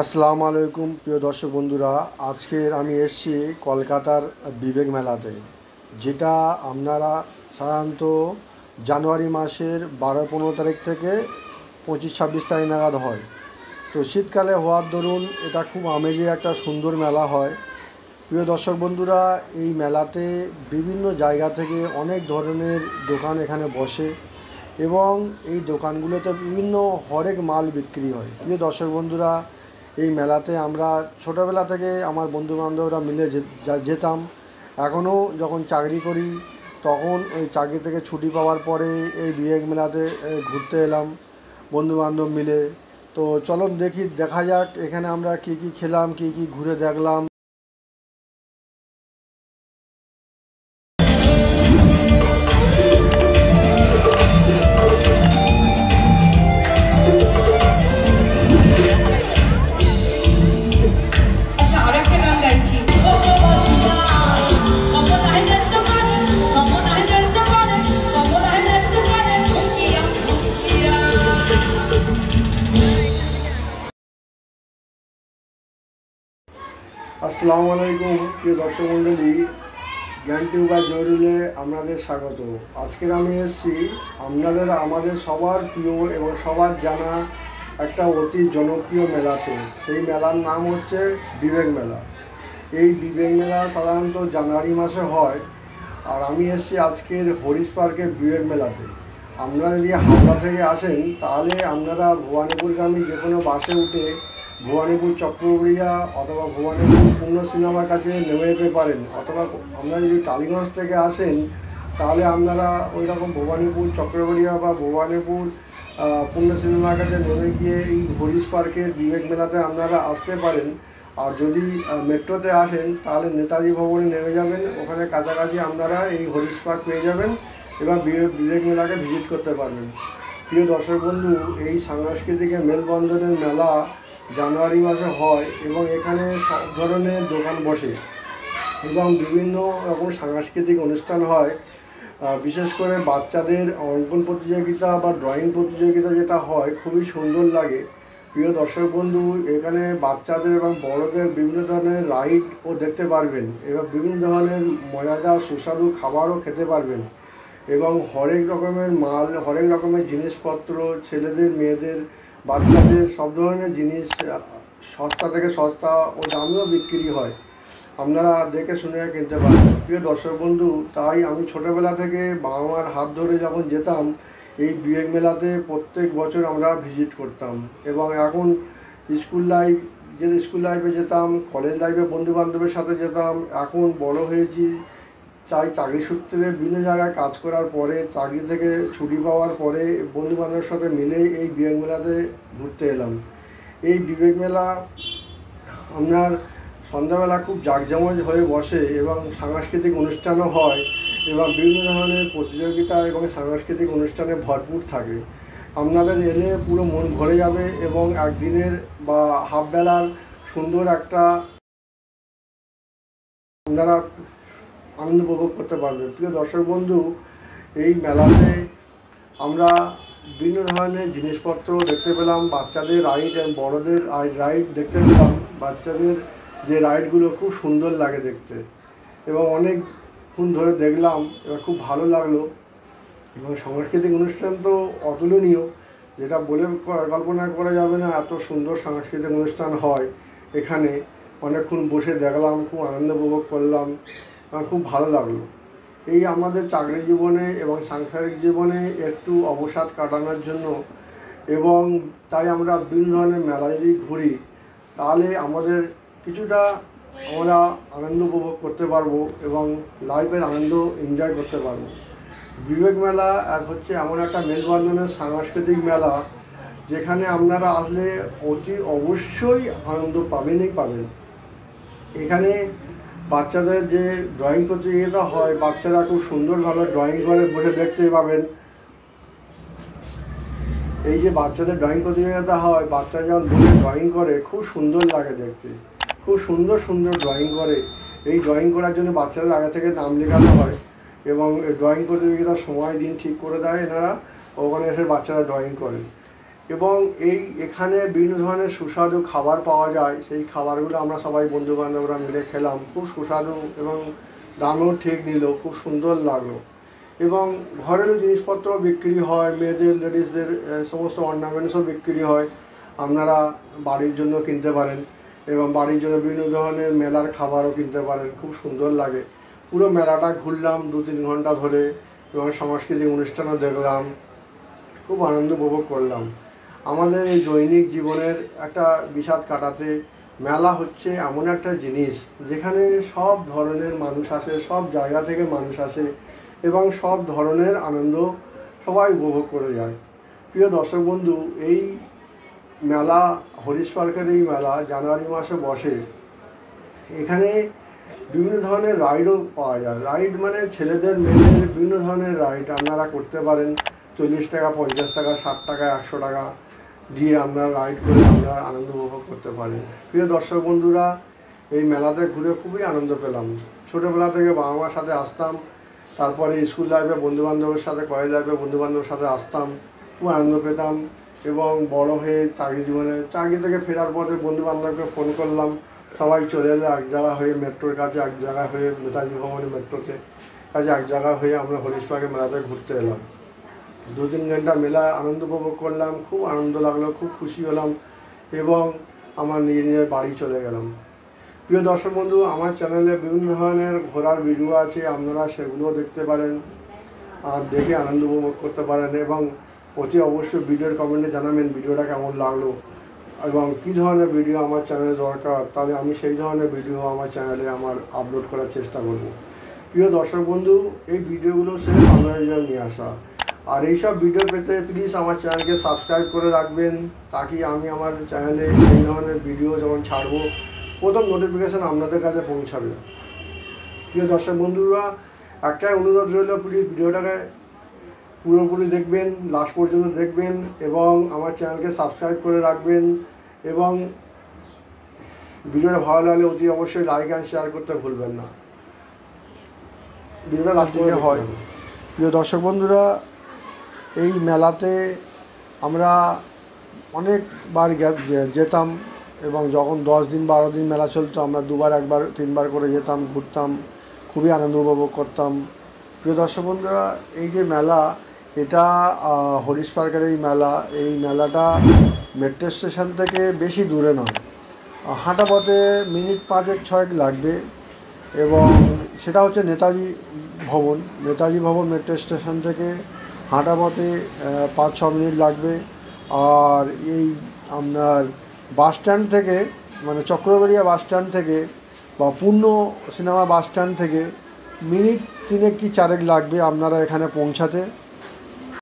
আসসালামু আলাইকুম প্রিয় দর্শক বন্ধুরা। আজকের আমি এসেছি কলকাতার বিবেক মেলাতে, যেটা আপনারা সাধারণত জানুয়ারি মাসের 12-15 তারিখ থেকে 25-26 তারিখ নাগাদ হয়। তো শীতকালে হওয়ার দরুন এটা খুব আমেজে একটা সুন্দর মেলা হয়। প্রিয় দর্শক বন্ধুরা, এই মেলাতে বিভিন্ন জায়গা থেকে অনেক ধরনের দোকান এখানে বসে এবং এই দোকানগুলোতে বিভিন্ন হরেক মাল বিক্রি হয়। প্রিয় দর্শক বন্ধুরা, এই মেলাতে আমরা ছোটোবেলা থেকে আমার বন্ধুবান্ধবরা মিলে যেতাম। এখনও যখন চাকরি করি তখন ওই চাকরি থেকে ছুটি পাওয়ার পরে এই বিবেক মেলাতে ঘুরতে এলাম বন্ধুবান্ধব মিলে। তো চলুন দেখা যাক এখানে আমরা কী কী খেলাম, কী কী ঘুরে দেখলাম। আসসালামু আলাইকুম প্রিয় দর্শক মণ্ডলী, জ্ঞান টিউবার জরুলে আপনাদের স্বাগত। আজকের আমি এসেছি আমাদের সবার প্রিয় এবং সবার জানা একটা অতি জনপ্রিয় মেলাতে। সেই মেলার নাম হচ্ছে বিবেক মেলা। এই বিবেক মেলা সাধারণত জানুয়ারি মাসে হয়, আর আমি এসেছি আজকের হরিশ পার্কের বিবেক মেলাতে। আপনারা যদি হাওড়া থেকে আসেন তাহলে আপনারা ভবানীপুরগামী যে কোনো বাসে উঠে ভবানীপুর চক্রবড়িয়া অথবা ভবানীপুর পূর্ণ সিনেমার কাছে নেমে যেতে পারেন, অথবা আপনারা যদি টালিগঞ্জ থেকে আসেন তাহলে আপনারা ওই রকম ভবানীপুর চক্রবড়িয়া বা ভবানীপুর পূর্ণ সিনেমার কাছে নেমে গিয়ে এই হরিশ পার্কের বিবেক মেলাতে আপনারা আসতে পারেন। আর যদি মেট্রোতে আসেন তাহলে নেতাজি ভবনে নেমে যাবেন, ওখানে কাছাকাছি আপনারা এই হরিশ পার্ক পেয়ে যাবেন এবং বিবেক মেলাকে ভিজিট করতে পারবেন। প্রিয় দর্শক বন্ধু, এই সাংস্কৃতিক মেলবন্ধনের মেলা জানুয়ারি মাসে হয় এবং এখানে সব ধরনের দোকান বসে এবং বিভিন্ন রকম সাংস্কৃতিক অনুষ্ঠান হয়। বিশেষ করে বাচ্চাদের অঙ্কন প্রতিযোগিতা বা ড্রয়িং প্রতিযোগিতা যেটা হয় খুবই সুন্দর লাগে। প্রিয় দর্শক বন্ধু, এখানে বাচ্চাদের এবং বড়দের বিভিন্ন ধরনের রাইডও দেখতে পারবেন এবং বিভিন্ন ধরনের মজাদার সুস্বাদু খাবারও খেতে পারবেন এবং হরেক রকমের মাল, হরেক রকমের জিনিসপত্র, ছেলেদের মেয়েদের বাচ্চাদের সব ধরনের জিনিস সস্তা থেকে সস্তা ও দামেও বিক্রি হয়। আপনারা দেখে শুনে কিনতে পারেন। প্রিয় দর্শক বন্ধু, তাই আমি ছোটোবেলা থেকে বাবা মার হাত ধরে যখন যেতাম এই বিবেক মেলাতে প্রত্যেক বছর আমরা ভিজিট করতাম এবং এখন স্কুল লাইফে যেতাম, কলেজ লাইফে বন্ধুবান্ধবের সাথে যেতাম। এখন বড় হয়েছি, চাই চাকরি সূত্রে বিভিন্ন জায়গায় কাজ করার পরে, চাকরি থেকে ছুটি পাওয়ার পরে বন্ধুবান্ধবের সাথে মিলে এই বিবেক মেলাতে ঘুরতে এলাম। এই বিবেক মেলা আপনার সন্ধ্যাবেলা খুব জাঁকজমক হয়ে বসে এবং সাংস্কৃতিক অনুষ্ঠানও হয় এবং বিভিন্ন ধরনের প্রতিযোগিতা এবং সাংস্কৃতিক অনুষ্ঠানে ভরপুর থাকে। আপনাদের এলে পুরো মন ভরে যাবে এবং একদিনের বা হাফ বেলার সুন্দর একটা আপনারা আনন্দ উপভোগ করতে পারবেন। প্রিয় দর্শক বন্ধু, এই মেলাতে আমরা বিভিন্ন ধরনের জিনিসপত্র দেখতে পেলাম, বাচ্চাদের রাইড এবং বড়দের রাইড দেখতে পেলাম। বাচ্চাদের যে রাইডগুলো খুব সুন্দর লাগে দেখতে এবং অনেকক্ষণ ধরে দেখলাম এবং খুব ভালো লাগলো। এবং সাংস্কৃতিক অনুষ্ঠান তো অতুলনীয়, যেটা বলে কল্পনা করা যাবে না, এত সুন্দর সাংস্কৃতিক অনুষ্ঠান হয় এখানে। অনেকক্ষণ বসে দেখলাম, খুব আনন্দ উপভোগ করলাম, খুব ভালো লাগলো। এই আমাদের চাকরি জীবনে এবং সাংসারিক জীবনে একটু অবসাদ কাটানোর জন্য এবং তাই আমরা বিভিন্ন ধরনের মেলা যদি ঘুরি তাহলে আমাদের কিছুটা আমরা আনন্দ উপভোগ করতে পারবো এবং লাইফের আনন্দ এনজয় করতে পারবো। বিবেক মেলা হচ্ছে এমন একটা মেলবন্ধনের সাংস্কৃতিক মেলা যেখানে আপনারা আসলে অতি অবশ্যই আনন্দ পাবেনই পাবেন। এখানে বাচ্চাদের যে ড্রয়িং প্রতিযোগিতা হয়, বাচ্চারা খুব সুন্দরভাবে ড্রয়িং করে বসে দেখতে পাবেন। এই যে বাচ্চাদের ড্রয়িং প্রতিযোগিতা হয়, বাচ্চা যখন বসে ড্রয়িং করে খুব সুন্দর লাগে দেখতে, খুব সুন্দর সুন্দর ড্রয়িং করে। এই ড্রয়িং করার জন্য বাচ্চাদের আগে থেকে নাম লেখানো হয় এবং ড্রয়িং প্রতিযোগিতার সময় দিন ঠিক করে দেয় এনারা, ওখানে এসে বাচ্চারা ড্রয়িং করে। এবং এখানে বিভিন্ন ধরনের সুস্বাদু খাবার পাওয়া যায়। সেই খাবারগুলো আমরা সবাই বন্ধুবান্ধবরা মিলে খেলাম, খুব সুস্বাদু এবং দামও ঠিক নিল, খুব সুন্দর লাগলো। এবং ঘরেরও জিনিসপত্র বিক্রি হয়, মেয়েদের লেডিসদের সমস্ত অর্নামেন্টসও বিক্রি হয়, আপনারা বাড়ির জন্য কিনতে পারেন এবং বাড়ির জন্য বিভিন্ন ধরনের মেলার খাবারও কিনতে পারেন। খুব সুন্দর লাগে। পুরো মেলাটা ঘুরলাম 2-3 ঘন্টা ধরে এবং সাংস্কৃতিক অনুষ্ঠানও দেখলাম, খুব আনন্দ উপভোগ করলাম। আমাদের এই দৈনিক জীবনের একটা বিষাদ কাটাতে মেলা হচ্ছে এমন একটা জিনিস যেখানে সব ধরনের মানুষ আসে, সব জায়গা থেকে মানুষ আসে এবং সব ধরনের আনন্দ সবাই উপভোগ করে যায়। প্রিয় দর্শক বন্ধু, এই মেলা, হরিশ পার্কের এই মেলা জানুয়ারি মাসে বসে। এখানে বিভিন্ন ধরনের রাইডও পাওয়া যায়। রাইড মানে ছেলেদের মেয়েদের বিভিন্ন ধরনের রাইড আপনারা করতে পারেন। 40 টাকা, 50 টাকা, 60 টাকা, 100 টাকা দিয়ে আপনারা রাইড করে আপনারা আনন্দ উপভোগ করতে পারেন। প্রিয় দর্শক বন্ধুরা, এই মেলাতে ঘুরে খুবই আনন্দ পেলাম। ছোটোবেলা থেকে বাবা মার সাথে আসতাম, তারপরে স্কুল লাইফে বন্ধুবান্ধবের সাথে, কলেজ লাইফে বন্ধুবান্ধবের সাথে আসতাম, খুব আনন্দ পেতাম। এবং বড় হয়ে চাকরি জীবনে, চাকরি থেকে ফেরার পথে বন্ধুবান্ধবকে ফোন করলাম, সবাই চলে এলো এক জায়গা হয়ে, মেট্রোর কাছে এক জায়গা হয়ে, নেতাজি ভবনে মেট্রোতে কাছে এক জায়গা হয়ে আমরা হরিশ পার্কের মেলাতে ঘুরতে এলাম। 2-3 ঘন্টা মেলা আনন্দ উপভোগ করলাম, খুব আনন্দ লাগলো, খুব খুশি হলাম এবং আমার নিজের বাড়ি চলে গেলাম। প্রিয় দর্শক বন্ধু, আমার চ্যানেলে বিভিন্ন ধরনের ঘোরার ভিডিও আছে, আপনারা সেগুলোও দেখতে পারেন আর দেখে আনন্দ উপভোগ করতে পারেন। এবং অতি অবশ্যই ভিডিওর কমেন্টে জানাবেন ভিডিওটা কেমন লাগলো এবং কী ধরনের ভিডিও আমার চ্যানেলে দরকার, তাহলে আমি সেই ধরনের ভিডিও আমার চ্যানেলে আপলোড করার চেষ্টা করব। প্রিয় দর্শক বন্ধু, এই ভিডিওগুলো সে আপনাদের জন্য নিয়ে আসা। আর এইসব ভিডিও পেতে প্লিজ আমার চ্যানেলকে সাবস্ক্রাইব করে রাখবেন, তাকি আমি আমার চ্যানেলে এই ধরনের ভিডিও যখন ছাড়বো প্রথম নোটিফিকেশান আপনাদের কাছে পৌঁছাবে। প্রিয় দর্শক বন্ধুরা, একটাই অনুরোধ রইল, প্লিজ ভিডিওটাকে পুরোপুরি দেখবেন, লাস্ট পর্যন্ত দেখবেন এবং আমার চ্যানেলকে সাবস্ক্রাইব করে রাখবেন এবং ভিডিওটা ভালো লাগলে অতি অবশ্যই লাইক অ্যান্ড শেয়ার করতে ভুলবেন না। ভিডিওটা লাস্ট দিকে হয়। প্রিয় দর্শক বন্ধুরা, এই মেলাতে আমরা অনেকবার যেতাম এবং যখন 10 দিন 12 দিন মেলা চলতো আমরা 2বার 1বার 3বার করে যেতাম, ঘুরতাম, খুবই আনন্দ উপভোগ করতাম। প্রিয় দর্শক বন্ধুরা, এই যে মেলা, এটা হরিশ পার্কের এই মেলাটা মেট্রো স্টেশন থেকে বেশি দূরে নয়, হাঁটা পথে মিনিট 5-6 লাগবে এবং সেটা হচ্ছে নেতাজি ভবন মেট্রো স্টেশন থেকে হাঁটা পথে 5-6 মিনিট লাগবে। আর এই আপনার বাস স্ট্যান্ড থেকে, মানে চক্রবেড়িয়া বাস স্ট্যান্ড থেকে বা পূর্ণ সিনেমা বাস স্ট্যান্ড থেকে মিনিট 3 কি 4 লাগবে আপনারা এখানে পৌঁছাতে।